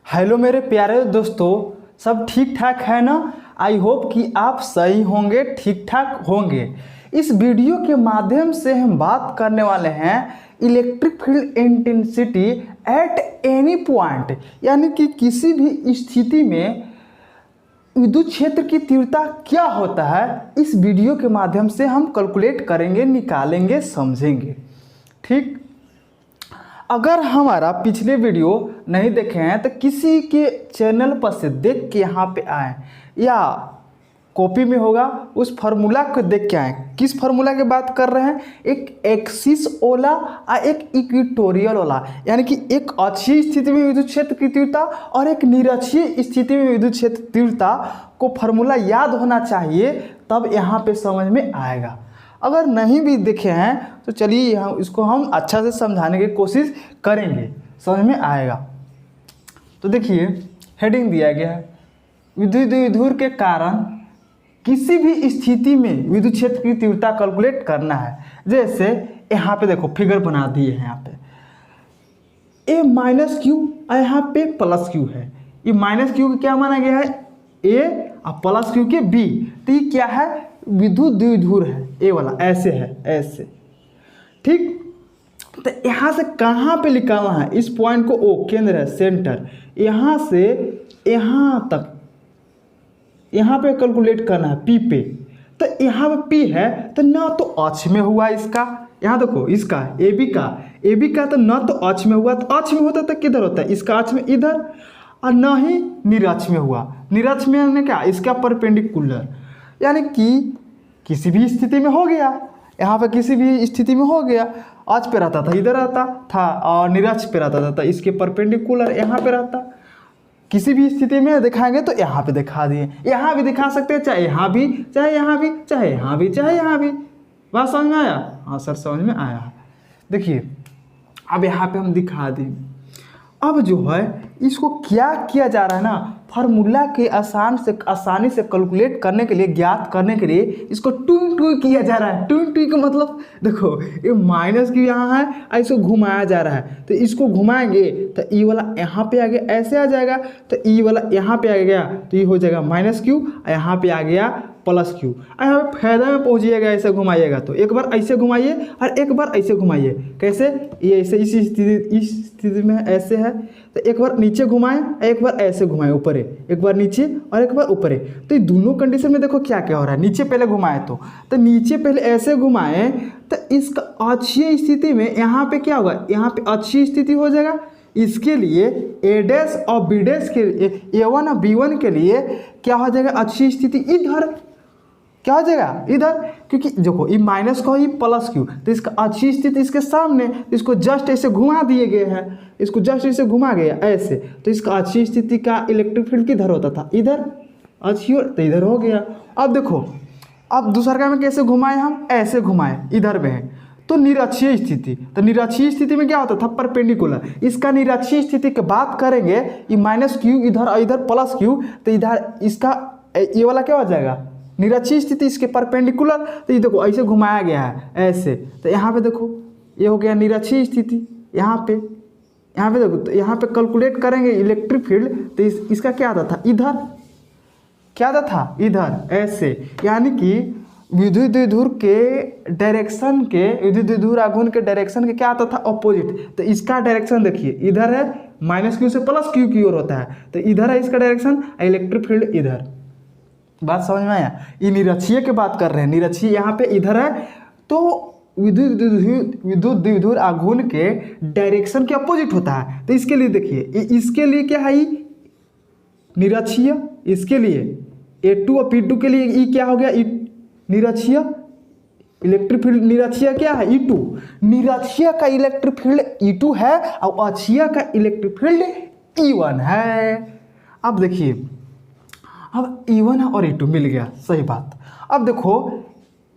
Hello मेरे प्यारे दोस्तों, सब ठीक ठाक है ना। आई होप कि आप सही होंगे, ठीक ठाक होंगे। इस वीडियो के माध्यम से हम बात करने वाले हैं electric field intensity at any point, यानी कि किसी भी स्थिति में विद्युत क्षेत्र की तीव्रता क्या होता है। इस वीडियो के माध्यम से हम कैलकुलेट करेंगे, निकालेंगे, समझेंगे। ठीक, अगर हमारा पिछले वीडियो नहीं देखे हैं तो किसी के चैनल पर से देख के यहाँ पे आए, या कॉपी में होगा उस फार्मूला को देख के आए। किस फार्मूला की बात कर रहे हैं? एक एक्सिस वाला और एक इक्वेटोरियल वाला, यानी कि एक अक्षीय स्थिति में विद्युत क्षेत्र की तीव्रता और एक निरक्षीय स्थिति में विद्युत क्षेत्र तीव्रता को फार्मूला याद होना चाहिए, तब यहाँ पे समझ में आएगा। अगर नहीं भी देखे हैं तो चलिए यहाँ इसको हम अच्छा से समझाने की कोशिश करेंगे, समझ में आएगा। तो देखिए, हेडिंग दिया गया है, विद्युत द्विध्रुव के कारण किसी भी स्थिति में विद्युत क्षेत्र की तीव्रता कैलकुलेट करना है। जैसे यहाँ पे देखो फिगर बना दिए हैं, यहाँ पे ए माइनस क्यू और यहाँ पे प्लस क्यू है। ये माइनस क्यू का क्या माना गया है? ए और प्लस क्यू के बी। तो ये क्या है? विद्युत द्विध्रुव है। ए वाला ऐसे है, ऐसे। ठीक, तो यहाँ से कहाँ पे निकालना है? इस पॉइंट को ओ केंद्र है, सेंटर, यहाँ से यहाँ तक, यहाँ पे कैलकुलेट करना है पी पे। तो यहाँ पे पी है तो ना तो अक्ष में हुआ इसका, यहाँ देखो इसका ए बी का तो ना तो अक्ष में हुआ, तो अक्ष में होता तो किधर होता है? इसका अक्ष में इधर, और ना ही निरक्ष में हुआ। निरक्ष में यानी क्या? इसका परपेंडिकुलर, यानी कि किसी भी स्थिति में हो गया। यहाँ पे किसी भी स्थिति में हो गया, अक्ष पे रहता था, इधर रहता था, और निरक्ष पे रहता था, तो इसके परपेंडिकुलर यहाँ पे रहता। किसी भी स्थिति में दिखाएंगे तो यहाँ पे दिखा दिए, यहाँ भी दिखा सकते हैं, चाहे यहाँ भी, चाहे यहाँ भी, चाहे यहाँ भी, चाहे यहाँ भी। बात समझ में आया? हाँ सर, समझ में आया। देखिए, अब यहाँ पे हम दिखा दिए। अब जो है इसको क्या किया जा रहा है ना, फार्मूला के आसानी से कैलकुलेट करने के लिए, ज्ञात करने के लिए इसको टू किया जा रहा है। टू का मतलब देखो, ये माइनस की यहाँ है, ऐसे घुमाया जा रहा है। तो इसको घुमाएंगे तो ई वाला यहाँ पे आ गया, ऐसे आ जाएगा। तो ई वाला यहाँ पे आ गया तो ये हो जाएगा माइनस क्यू, यहाँ पे आ गया प्लस क्यू। यहाँ पे फायदा में पहुँचिएगा, ऐसे घुमाइएगा तो एक बार ऐसे घुमाइए और एक बार ऐसे घुमाइए। कैसे? ये ऐसे इस स्थिति में ऐसे है, तो एक बार नीचे घुमाएं, एक बार ऐसे घुमाएं ऊपर, एक बार नीचे और एक बार ऊपर। तो ये दोनों कंडीशन में देखो क्या क्या हो रहा है। नीचे पहले घुमाएं तो नीचे पहले ऐसे घुमाएं तो इसका अक्षीय स्थिति में यहाँ पे क्या होगा? यहाँ पे अक्षीय स्थिति हो जाएगा। इसके लिए ए डैश और बी डैश के लिए, A1 और B1 के लिए क्या हो जाएगा? अक्षीय स्थिति इधर। क्या हो जाएगा? इधर, क्योंकि देखो ये माइनस का ही प्लस क्यू, तो इसका अक्षीय स्थिति इसके सामने, इसको जस्ट ऐसे घुमा दिए गए हैं, इसको जस्ट ऐसे घुमा गया ऐसे, तो इसका अक्षीय स्थिति का इलेक्ट्रिक फील्ड किधर होता था? इधर। अक्षीय तो इधर हो गया। अब देखो, अब दूसरा का में कैसे घुमाए? हम ऐसे घुमाए, इधर में है तो निरक्षीय स्थिति। तो निरक्षीय स्थिति में क्या होता था? परपेंडिकुलर। इसका निरक्षीय स्थिति की बात करेंगे, ये माइनस क्यू इधर और इधर प्लस क्यू, तो इधर इसका ये वाला क्या हो जाएगा? निरक्षीय स्थिति, इसके परपेंडिकुलर। तो ये देखो ऐसे घुमाया गया है ऐसे, तो यहाँ पे देखो ये हो गया निरक्षीय स्थिति। यहाँ पे देखो, तो यहाँ पे कैलकुलेट करेंगे इलेक्ट्रिक फील्ड, तो इसका क्या आता था? इधर। क्या आता था? इधर, ऐसे। यानी कि विद्युत द्विध्रुव के डायरेक्शन के, विद्युत द्विध्रुव आघूर्ण के डायरेक्शन के क्या आता था? अपोजिट। तो इसका डायरेक्शन देखिए, इधर है, माइनस क्यू से प्लस क्यू की ओर होता है, तो इधर है इसका डायरेक्शन, इलेक्ट्रिक फील्ड इधर। बात समझ में आया? ये निरक्षीय की बात कर रहे हैं, निरक्षीय यहाँ पे इधर है, तो विद्युत द्विध्रुव आघूर्ण के डायरेक्शन के अपोजिट होता है। तो इसके लिए देखिए, इसके लिए क्या है? निरक्षीय। इसके लिए A2 और P2 के लिए ये क्या हो गया? निरक्षीय। इलेक्ट्रिक फील्ड निरक्षीय क्या है? E2। निरक्षीय का इलेक्ट्रिक फील्ड E2 है और अक्षीय का इलेक्ट्रिक फील्ड E1 है। अब देखिए, अब E1 और E2 मिल गया, सही बात। अब देखो,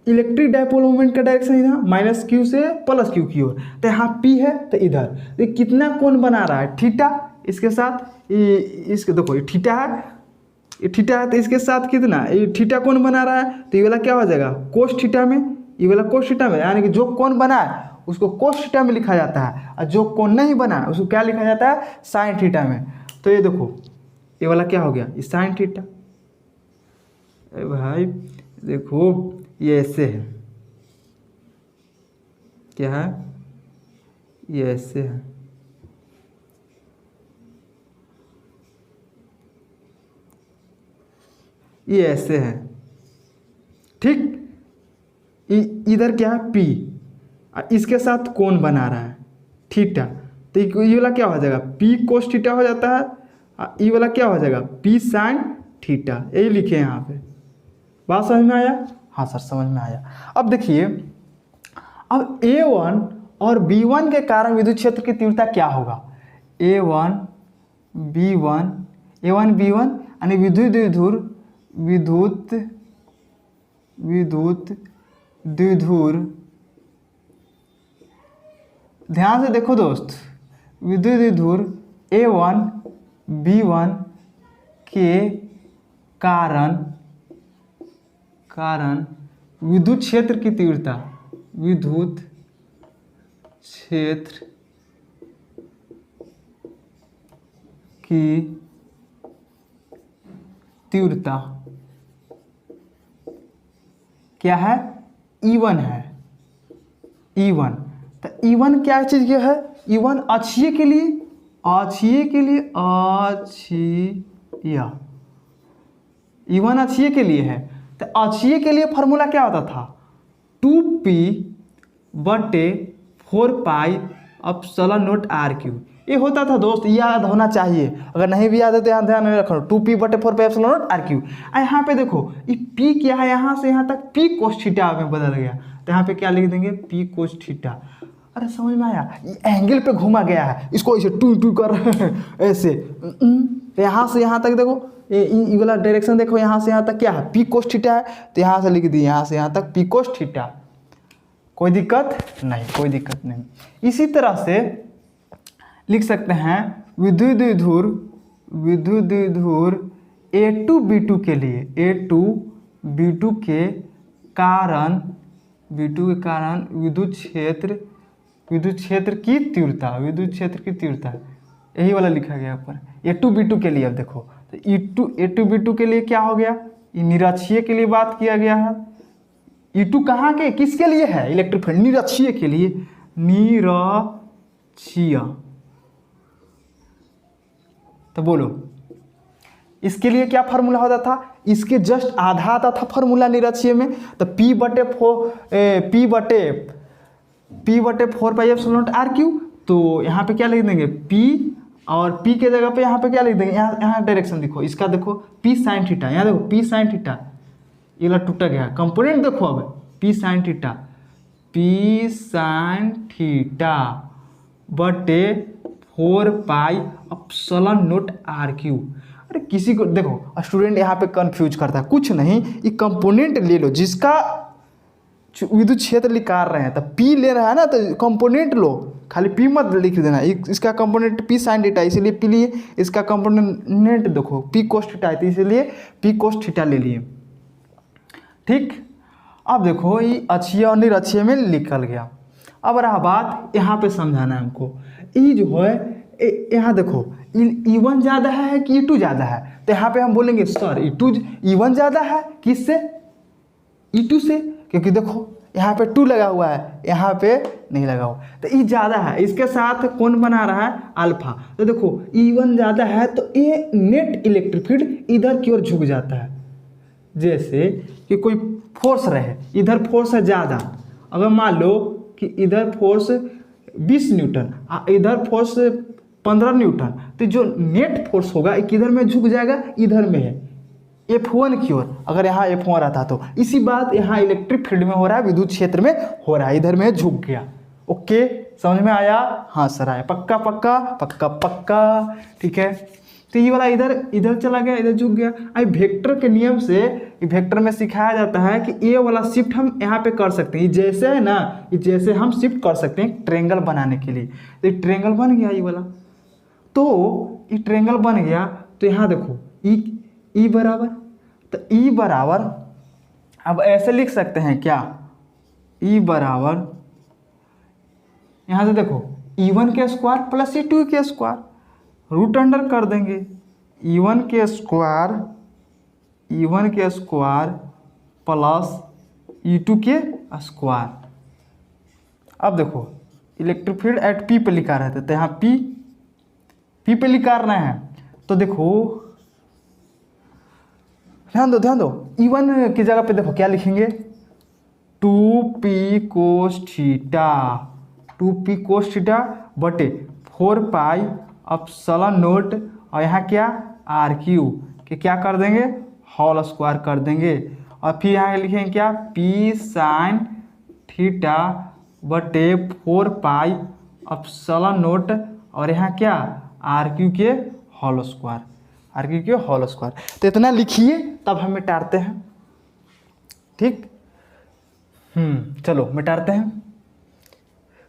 इलेक्ट्रिक डायपोल मोमेंट का डायरेक्शन इधर, माइनस क्यू से प्लस क्यू की ओर, तो यहाँ P है तो इधर। तो कितना कोण बना रहा है? थीटा। इसके साथ इसके देखो, ये थीटा है, ये थीटा है, तो इसके साथ कितना ये थीटा कोण बना रहा है, तो ये वाला क्या हो जाएगा? कोस थीटा में, ये वाला कोस थीटा में। यानी कि जो कोण बना है उसको कोस थीटा में लिखा जाता है, और जो कोण नहीं बना है उसको क्या लिखा जाता है? साइन थीटा में। तो ये देखो ये वाला क्या हो गया, ये साइन थीटा। भाई देखो ये ऐसे है, क्या है, ये ऐसे है, ये ऐसे है, ठीक। इधर क्या है P, इसके साथ कौन बना रहा है थीटा, तो ये वाला क्या हो जाएगा P कोस थीटा हो जाता है, ये वाला क्या हो जाएगा P साइन थीटा। यही लिखे हैं यहाँ पे। बात समझ में आया? हाँ सर समझ में आया। अब देखिए, अब A1 और B1 के कारण विद्युत क्षेत्र की तीव्रता क्या होगा, A1 B1 A1 B1 यानी विद्युत द्विध्रुव, ध्यान से देखो दोस्त, विद्युत द्विध्रुव A1 B1 के कारण विद्युत क्षेत्र की तीव्रता, विद्युत क्षेत्र की तीव्रता क्या है, E1 है, E1। तो E1 क्या चीज के है, E1 अक्षीय के लिए E1 अक्षीय के लिए है। तो अक्षीय के लिए फॉर्मूला क्या होता था, 2p/4πε0r3। ये होता था दोस्त, याद होना चाहिए, अगर नहीं भी याद है तो यहाँ ध्यान में रखना, 2p/4πε0r3। यहाँ पे देखो ये p क्या है, यहाँ से यहाँ तक p कोस थीटा में बदल गया, तो यहाँ पे क्या लिख देंगे p कोस थीटा। अरे समझ में आया, ये एंगल पे घुमा गया है, इसको ऐसे टू कर रहे हैं ऐसे, तो यहाँ से यहाँ तक देखो ये वाला डायरेक्शन देखो, यहाँ से यहाँ तक क्या है p कोस थीटा है, तो यहाँ से लिख दिए यहाँ से यहाँ तक p कोस थीटा। कोई दिक्कत नहीं, कोई दिक्कत नहीं। इसी तरह से लिख सकते हैं विद्युत द्विध्रुव A2 B2 के लिए, A2 B2 के कारण विद्युत क्षेत्र की तीव्रता, यही वाला लिखा गया ऊपर A2 B2 के लिए। अब देखो तो A2 B2 के लिए क्या हो गया, ये निरक्षीय के लिए बात किया गया है। E2 कहाँ के, किसके लिए है, इलेक्ट्रिक फील्ड, निरक्षीय के लिए, निरक्षीय। तो बोलो इसके लिए क्या फार्मूला होता था, इसके जस्ट आधा आता था फार्मूला निरक्षीय में, तो p/4πε0r3। तो यहाँ पे क्या लिख देंगे p, और p के जगह पे यहाँ पे क्या लिख देंगे, यहाँ डायरेक्शन देखो, इसका देखो p साइन थीटा, यहाँ देखो p साइन थीटा, ये वाला टूटा गया कंपोनेंट देखो, अब p साइन थीटा बटे 4πε0r3। अरे किसी को देखो स्टूडेंट यहाँ पे कंफ्यूज करता है, कुछ नहीं, ये कंपोनेंट ले लो जिसका विद्युत क्षेत्र निकाल रहे हैं, तो p ले रहा है ना, तो कंपोनेंट लो, खाली p मत लिख देना। इसका कंपोनेंट p साइन थीटा, इसीलिए p लिए, इसका कंपोनेंट देखो p कोस थीटा है, तो इसलिए p कोस थीटा ले लिए, ठीक। अब देखो ये अक्षीय और निरक्षीय में निकल गया। अब रहा बात यहाँ पे समझाना है हमको, ये जो है यहाँ देखो E1 ज़्यादा है कि E2 ज़्यादा है, तो यहाँ पे हम बोलेंगे सर E1 ज़्यादा है किससे, E2 से, क्योंकि देखो यहाँ पे 2 लगा हुआ है, यहाँ पे नहीं लगा हुआ, तो E ज़्यादा है, इसके साथ कौन बना रहा है अल्फा। तो देखो E1 ज़्यादा है तो ये नेट इलेक्ट्रिक फील्ड इधर की ओर झुक जाता है, जैसे कि कोई फोर्स रहे, इधर फोर्स है ज़्यादा, अगर मान लो कि इधर फोर्स 20 न्यूटन, इधर फोर्स 15 न्यूटन, तो जो नेट फोर्स होगा किधर में झुक जाएगा, इधर में है F1 की ओर। अगर यहाँ F1 रहता तो इसी बात यहाँ इलेक्ट्रिक फील्ड में हो रहा है, विद्युत क्षेत्र में हो रहा है, इधर में झुक गया। ओके समझ में आया? हाँ सर आया, पक्का पक्का पक्का पक्का, ठीक है। तो ये वाला इधर चला गया, इधर झुक गया। अब वेक्टर के नियम से, वेक्टर में सिखाया जाता है कि ये वाला शिफ्ट हम यहाँ पे कर सकते हैं, जैसे है ना, जैसे हम शिफ्ट कर सकते हैं ट्रायंगल बनाने के लिए। तो ये ट्रायंगल बन गया ये वाला, तो ये ट्रायंगल बन गया, तो यहाँ देखो ई बराबर, तो ई बराबर अब ऐसे लिख सकते हैं क्या, ई बराबर यहाँ से देखो E1 के स्क्वायर प्लस E2 के स्क्वायर, रूट अंडर कर देंगे E1 के स्क्वायर प्लस E2 के स्क्वायर। अब देखो इलेक्ट्रिक फील्ड एट P पे लिखा रहता है, तो यहाँ P पे लिखा रहे हैं, तो देखो ध्यान दो E1 की जगह पे देखो क्या लिखेंगे, 2p कोस थीटा बटे 4 पाई एप्सिलॉन नोट, और यहाँ क्या आर क्यू के क्या कर देंगे होल स्क्वायर कर देंगे, और फिर यहाँ लिखेंगे क्या p साइन थीटा बटे 4 पाई एप्सिलॉन नोट, और यहाँ क्या आर क्यू के होल स्क्वायर, तो इतना लिखिए तब हम मिटाते हैं। ठीक, चलो मिटाते हैं।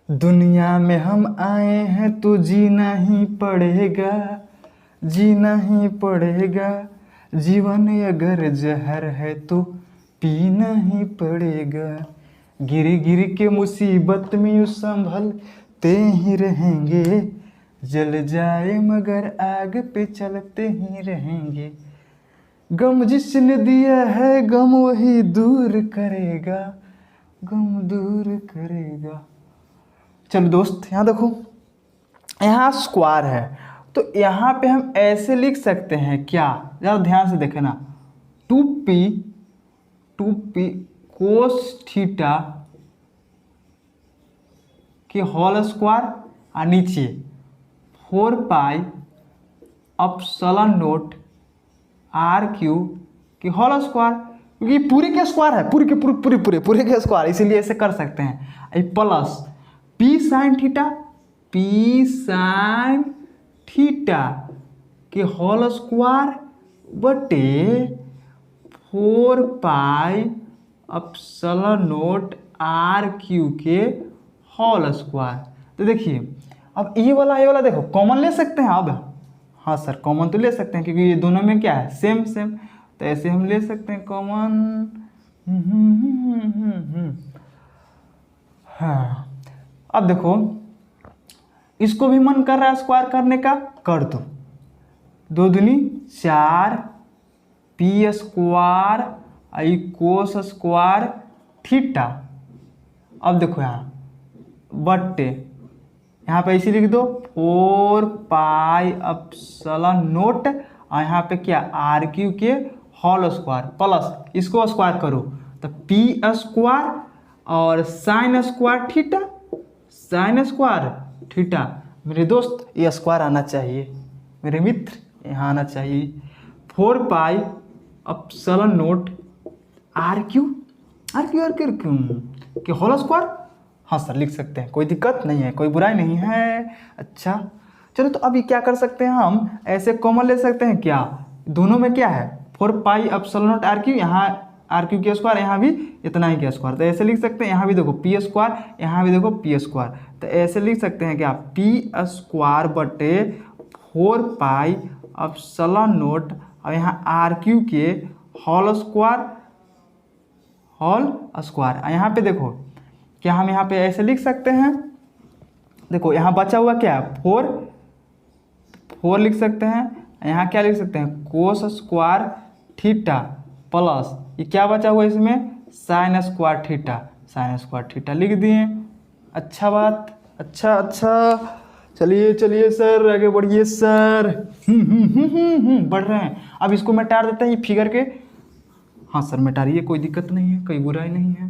दुनिया में हम आए हैं तो जीना ही पड़ेगा, जीवन अगर जहर है तो पीना ही पड़ेगा, गिर के मुसीबत में यूं संभलते ही रहेंगे, जल जाए मगर आग पे चलते ही रहेंगे, गम जिसने दिया है गम वही दूर करेगा। चलो दोस्त यहाँ देखो, यहाँ स्क्वायर है तो यहाँ पे हम ऐसे लिख सकते हैं क्या, ज़रा ध्यान से देखें ना, 2p कोस थीटा के होल स्क्वायर, और नीचे 4 pi epsilon naught r q के होल स्क्वायर, क्योंकि पूरे के स्क्वायर है, पूरे के स्क्वायर, इसीलिए ऐसे कर सकते हैं, प्लस p साइन थीटा के होल स्क्वायर बटे 4 pi epsilon naught r q के होल स्क्वायर। तो देखिए अब ये वाला देखो कॉमन ले सकते हैं अब, हाँ सर कॉमन तो ले सकते हैं क्योंकि ये दोनों में क्या है सेम, तो ऐसे हम ले सकते हैं कॉमन। हाँ अब देखो इसको भी मन कर रहा है स्क्वायर करने का, कर दो, 2 दूनी 4 p square cos square theta. अब देखो यहाँ बट्टे, यहाँ पे इसी लिख दो 4 पाई एप्सिलॉन नोट, और यहाँ पे क्या आर क्यू के होल स्क्वायर प्लस इसको स्क्वायर करो तो p स्क्वायर और साइन स्क्वायर थीटा। मेरे दोस्त ये स्क्वायर आना चाहिए, मेरे मित्र यहाँ आना चाहिए, 4 pi epsilon naught r q के होल स्क्वायर। हाँ सर लिख सकते हैं, कोई दिक्कत नहीं है, कोई बुराई नहीं है। अच्छा चलो, तो अभी क्या कर सकते हैं हम, ऐसे कॉमन ले सकते हैं क्या, दोनों में क्या है 4 pi epsilon naught r q, यहाँ आर क्यू के स्क्वायर, यहाँ भी इतना ही के स्क्वायर, तो ऐसे लिख सकते हैं, यहाँ भी देखो पी स्क्वायर, यहाँ भी देखो पी स्क्वायर, तो ऐसे लिख सकते हैं क्या पी स्क्वायर बटे 4 पाई एप्सिलॉन नोट, और यहाँ आर क्यू के होल स्क्वायर, और यहाँ पे देखो क्या हम यहाँ पे ऐसे लिख सकते हैं, देखो यहाँ बचा हुआ क्या है 4 लिख सकते हैं, यहाँ क्या लिख सकते हैं कोस स्क्वायर थीटा प्लस ये क्या बचा हुआ इसमें साइन स्क्वायर थीटा लिख दिए। अच्छा बात, अच्छा चलिए सर आगे बढ़िए सर। बढ़ रहे हैं। अब इसको मिटा देते हैं ये फिगर के, हाँ सर मिटाइए, कोई दिक्कत नहीं है, कोई बुराई नहीं है।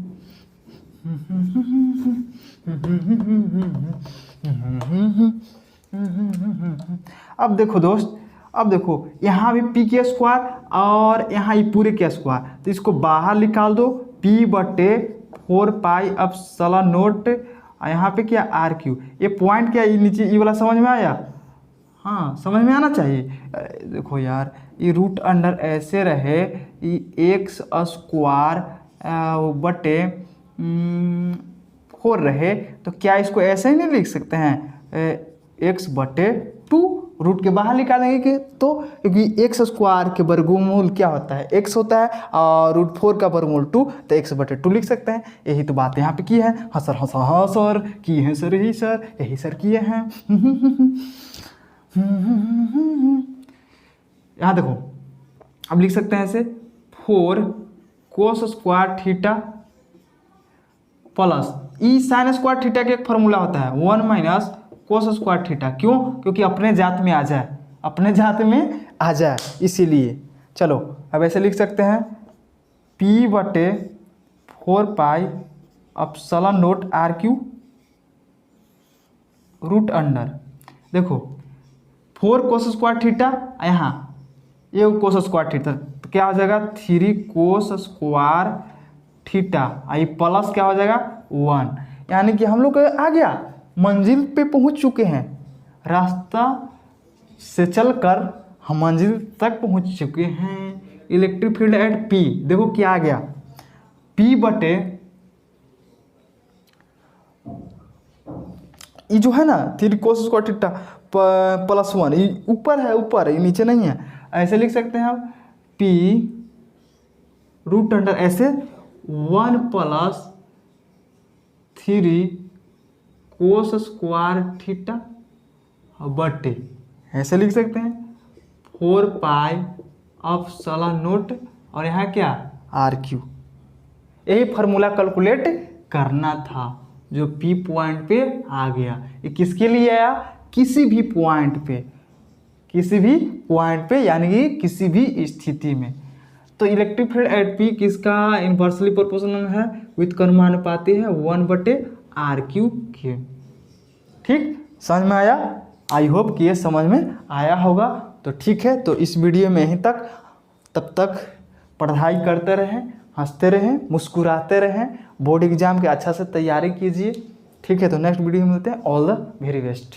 अब देखो दोस्त, अब देखो यहाँ भी p के स्क्वायर और यहाँ ये पूरे के स्क्वायर, तो इसको बाहर निकाल दो, p बटे 4 पाई एप्सिलॉन नोट, यहाँ पे क्या आर क्यू, ये पॉइंट क्या ये नीचे ये वाला समझ में आया, हाँ समझ में आना चाहिए। देखो यार ये रूट अंडर ऐसे रहे, ये एक्स स्क्वायर बटे 4 रहे, तो क्या इसको ऐसे ही नहीं लिख सकते हैं एक्स बटे 2, रूट के बाहर निकालेंगे कि तो, क्योंकि एक्स स्क्वायर के वर्गमूल क्या होता है एक्स होता है, और रूट 4 का वर्गमूल 2, तो एक्स बटे 2 लिख सकते हैं। यही तो बात यहाँ पे की है। हाँ सर की है सर, यही सर किए हैं। यहाँ देखो, अब लिख सकते हैं ऐसे 4 कोस स्क्वायर थीटा प्लस ई साइन स्क्वायर थीटा का एक फॉर्मूला होता है 1 माइनस कोस स्क्वायर थीटा। क्यों? क्योंकि अपने जात में आ जाए, अपने जात में आ जाए इसीलिए। चलो अब ऐसे लिख सकते हैं P/4 pi epsilon naught r q root under, देखो 4 कोस स्क्वायर थीटा, यहाँ ये कोस स्क्वायर थीटा, तो क्या हो जाएगा 3 कोस स्क्वायर थीटा, आई प्लस क्या हो जाएगा 1। यानी कि हम लोग आ गया, मंजिल पे पहुंच चुके हैं, रास्ता से चलकर हम मंजिल तक पहुंच चुके हैं। इलेक्ट्रिक फील्ड एट पी, देखो क्या आ गया P/, ये जो है ना 3 कोस स्क्वायर थीटा प्लस 1, ये ऊपर है, ऊपर ये नीचे नहीं है। ऐसे लिख सकते हैं हम P रूट अंडर ऐसे 1 प्लस 3 कोस स्क्वायर थीटा बटे, ऐसे लिख सकते हैं 4 पाई एप्सिलॉन नोट, और यहाँ क्या आर क्यू। यही फार्मूला कैलकुलेट करना था जो P पॉइंट पे आ गया। ये किसके लिए आया? किसी भी पॉइंट पे, किसी भी पॉइंट पे, यानी कि किसी भी स्थिति में। तो इलेक्ट्रिक फील्ड एट P किसका इन्वर्सली प्रोपोर्शनल है? विथ कर्मानुपाती है 1/r³ के। ठीक, समझ में आया? आई होप कि ये समझ में आया होगा। तो ठीक है, तो इस वीडियो में यहीं तक, तब तक पढ़ाई करते रहें, हंसते रहें, मुस्कुराते रहें, बोर्ड एग्जाम के अच्छा से तैयारी कीजिए। ठीक है, तो नेक्स्ट वीडियो में मिलते हैं। All the very best.